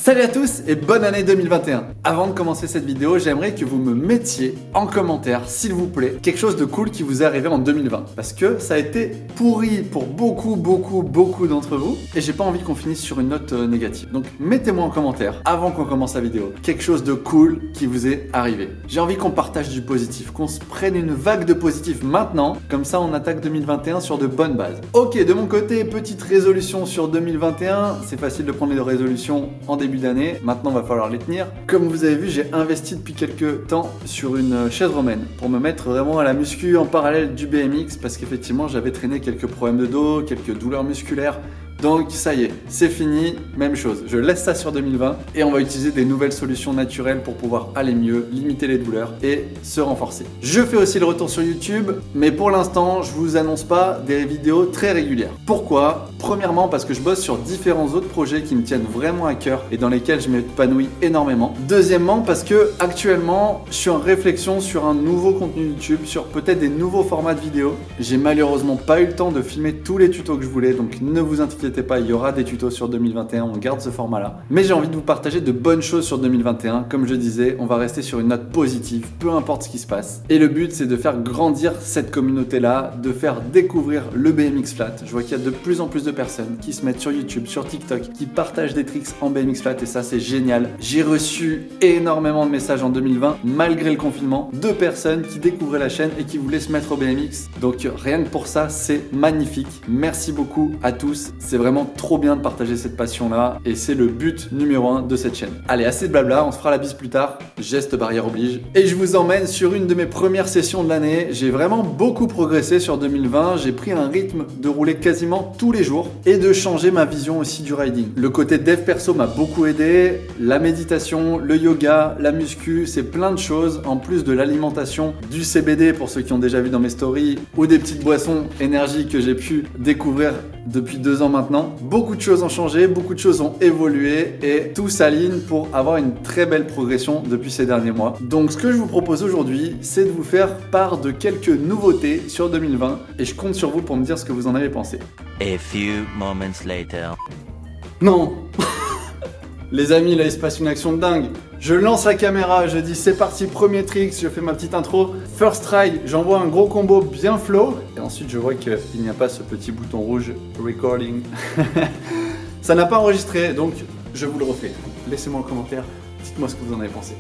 Salut à tous et bonne année 2021. Avant de commencer cette vidéo, j'aimerais que vous me mettiez en commentaire, s'il vous plaît, quelque chose de cool qui vous est arrivé en 2020. Parce que ça a été pourri pour beaucoup d'entre vous et j'ai pas envie qu'on finisse sur une note négative. Donc mettez-moi en commentaire, avant qu'on commence la vidéo, quelque chose de cool qui vous est arrivé. J'ai envie qu'on partage du positif, qu'on se prenne une vague de positif maintenant, comme ça on attaque 2021 sur de bonnes bases. Ok, de mon côté, petite résolution sur 2021, c'est facile de prendre les résolutions en début d'année, maintenant va falloir les tenir. Comme vous avez vu, j'ai investi depuis quelques temps sur une chaise romaine pour me mettre vraiment à la muscu en parallèle du BMX parce qu'effectivement j'avais traîné quelques problèmes de dos, quelques douleurs musculaires. Donc ça y est, c'est fini, même chose. Je laisse ça sur 2020 et on va utiliser des nouvelles solutions naturelles pour pouvoir aller mieux, limiter les douleurs et se renforcer. Je fais aussi le retour sur YouTube, mais pour l'instant, je vous annonce pas des vidéos très régulières. Pourquoi ? Premièrement, parce que je bosse sur différents autres projets qui me tiennent vraiment à cœur et dans lesquels je m'épanouis énormément. Deuxièmement, parce que actuellement, je suis en réflexion sur un nouveau contenu YouTube, sur peut-être des nouveaux formats de vidéos. J'ai malheureusement pas eu le temps de filmer tous les tutos que je voulais, donc ne vous inquiétez pas, il y aura des tutos sur 2021, on garde ce format-là. Mais j'ai envie de vous partager de bonnes choses sur 2021. Comme je disais, on va rester sur une note positive, peu importe ce qui se passe. Et le but, c'est de faire grandir cette communauté-là, de faire découvrir le BMX Flat. Je vois qu'il y a de plus en plus de personnes qui se mettent sur YouTube, sur TikTok, qui partagent des tricks en BMX Flat et ça, c'est génial. J'ai reçu énormément de messages en 2020, malgré le confinement, de personnes qui découvraient la chaîne et qui voulaient se mettre au BMX. Donc rien que pour ça, c'est magnifique. Merci beaucoup à tous. C'est vraiment trop bien de partager cette passion-là et c'est le but numéro 1 de cette chaîne. Allez, assez de blabla, on se fera la bise plus tard. Geste barrière oblige. Et je vous emmène sur une de mes premières sessions de l'année. J'ai vraiment beaucoup progressé sur 2020. J'ai pris un rythme de rouler quasiment tous les jours et de changer ma vision aussi du riding. Le côté dev perso m'a beaucoup aidé. La méditation, le yoga, la muscu, c'est plein de choses. En plus de l'alimentation, du CBD pour ceux qui ont déjà vu dans mes stories ou des petites boissons énergie que j'ai pu découvrir depuis 2 ans maintenant. Beaucoup de choses ont changé, beaucoup de choses ont évolué et tout s'aligne pour avoir une très belle progression depuis ces derniers mois. Donc ce que je vous propose aujourd'hui, c'est de vous faire part de quelques nouveautés sur 2020 et je compte sur vous pour me dire ce que vous en avez pensé. A few moments later. Non. Les amis, là il se passe une action de dingue. Je lance la caméra, je dis c'est parti, premier trick, je fais ma petite intro. First try, j'envoie un gros combo bien flow. Et ensuite je vois qu'il n'y a pas ce petit bouton rouge, recording. Ça n'a pas enregistré, donc je vous le refais. Laissez-moi en commentaire, dites-moi ce que vous en avez pensé.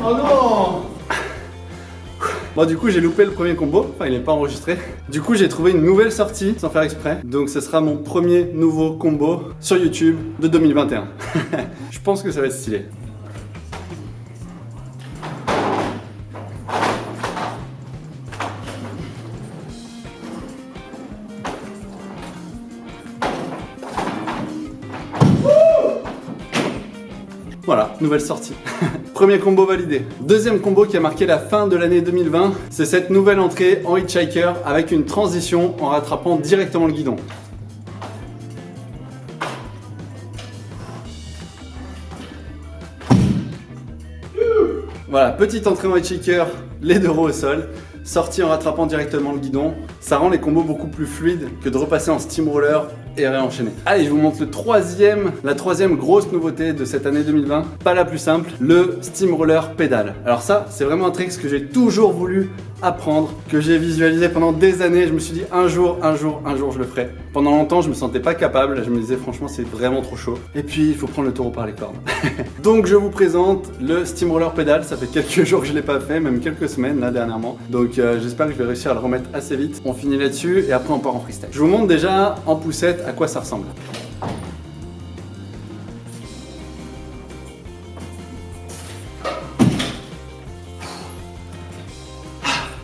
Oh non! Bon, du coup j'ai loupé le premier combo, enfin il n'est pas enregistré. Du coup j'ai trouvé une nouvelle sortie sans faire exprès. Donc ce sera mon premier nouveau combo sur YouTube de 2021. Je pense que ça va être stylé. Voilà, nouvelle sortie. Premier combo validé. Deuxième combo qui a marqué la fin de l'année 2020, c'est cette nouvelle entrée en hitchhiker avec une transition en rattrapant directement le guidon. Voilà, petite entrée en hitchhiker, les 2 roues au sol, sortie en rattrapant directement le guidon. Ça rend les combos beaucoup plus fluides que de repasser en steamroller et réenchaîner. Allez, je vous montre la troisième grosse nouveauté de cette année 2020. Pas la plus simple, le steamroller pédale. Alors ça, c'est vraiment un trick que j'ai toujours voulu apprendre, que j'ai visualisé pendant des années. Je me suis dit un jour, je le ferai. Pendant longtemps, je me sentais pas capable. Je me disais franchement, c'est vraiment trop chaud. Et puis, il faut prendre le taureau par les cornes. Donc, je vous présente le steamroller pédale. Ça fait quelques jours que je l'ai pas fait, même quelques semaines là dernièrement. Donc, j'espère que je vais réussir à le remettre assez vite. On finit là-dessus et après on part en freestyle. Je vous montre déjà en poussette à quoi ça ressemble.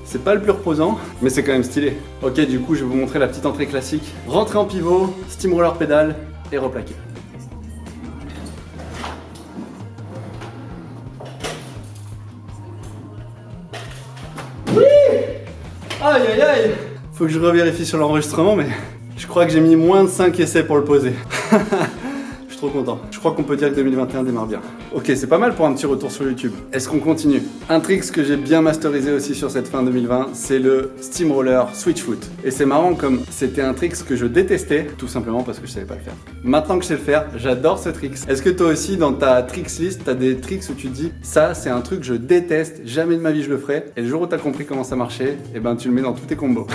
C'est pas le plus reposant, mais c'est quand même stylé. Ok, du coup, je vais vous montrer la petite entrée classique. Rentrer en pivot, steamroller pédale et replaquer. Oui! Aïe aïe aïe! Faut que je revérifie sur l'enregistrement, mais je crois que j'ai mis moins de 5 essais pour le poser. suis trop content. Je crois qu'on peut dire que 2021 démarre bien. Ok, c'est pas mal pour un petit retour sur YouTube. Est-ce qu'on continue? Un trick que j'ai bien masterisé aussi sur cette fin 2020, c'est le Steamroller Switch Foot. Et c'est marrant comme c'était un trick que je détestais, tout simplement parce que je savais pas le faire. Maintenant que je sais le faire, j'adore ce trick. Est-ce que toi aussi, dans ta tricks list, t'as des tricks où tu te dis ça, c'est un truc que je déteste, jamais de ma vie je le ferai. Et le jour où t'as compris comment ça marchait, et ben tu le mets dans tous tes combos.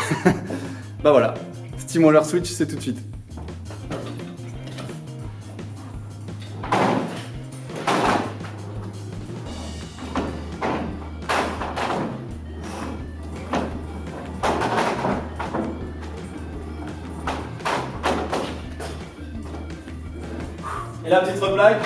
Bah voilà, Steamroller Switch, c'est tout de suite. Et la petite replaque.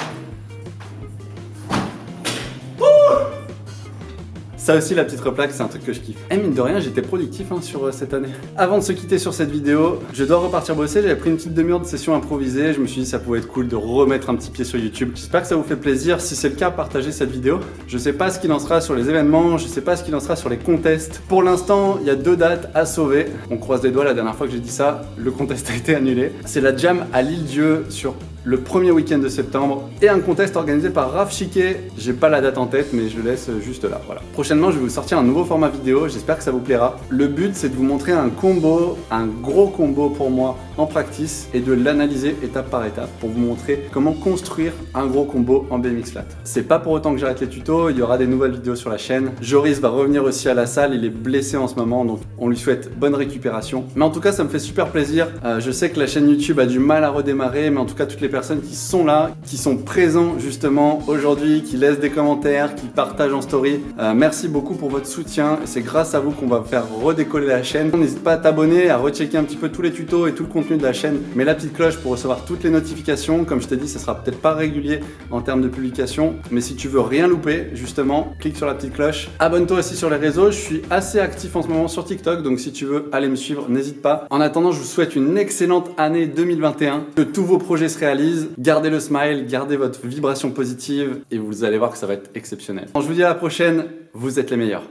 Ça aussi, la petite replaque, c'est un truc que je kiffe. Et mine de rien, j'étais productif sur cette année. Avant de se quitter sur cette vidéo, je dois repartir bosser. J'avais pris une petite demi-heure de session improvisée. Je me suis dit ça pouvait être cool de remettre un petit pied sur YouTube. J'espère que ça vous fait plaisir. Si c'est le cas, partagez cette vidéo. Je sais pas ce qu'il en sera sur les événements. Je sais pas ce qu'il en sera sur les contests. Pour l'instant, il y a 2 dates à sauver. On croise les doigts, la dernière fois que j'ai dit ça, le contest a été annulé. C'est la jam à l'Île-Dieu sur le premier week-end de septembre et un contest organisé par Raph Chiquet. J'ai pas la date en tête, mais je le laisse juste là. Voilà. Prochainement, je vais vous sortir un nouveau format vidéo. J'espère que ça vous plaira. Le but, c'est de vous montrer un combo, un gros combo pour moi en practice et de l'analyser étape par étape pour vous montrer comment construire un gros combo en BMX flat. C'est pas pour autant que j'arrête les tutos. Il y aura des nouvelles vidéos sur la chaîne. Joris va revenir aussi à la salle. Il est blessé en ce moment, donc on lui souhaite bonne récupération. Mais en tout cas, ça me fait super plaisir. Je sais que la chaîne YouTube a du mal à redémarrer, mais en tout cas, toutes les personnes qui sont là, qui sont présents justement aujourd'hui, qui laissent des commentaires, qui partagent en story. Merci beaucoup pour votre soutien. C'est grâce à vous qu'on va faire redécoller la chaîne. N'hésite pas à t'abonner, à rechecker un petit peu tous les tutos et tout le contenu de la chaîne. Mets la petite cloche pour recevoir toutes les notifications. Comme je t'ai dit, ça sera peut-être pas régulier en termes de publication, mais si tu veux rien louper, justement, clique sur la petite cloche. Abonne-toi aussi sur les réseaux. Je suis assez actif en ce moment sur TikTok, donc si tu veux aller me suivre, n'hésite pas. En attendant, je vous souhaite une excellente année 2021, que tous vos projets se réalisent. Gardez le smile, gardez votre vibration positive et vous allez voir que ça va être exceptionnel. Je vous dis à la prochaine, vous êtes les meilleurs.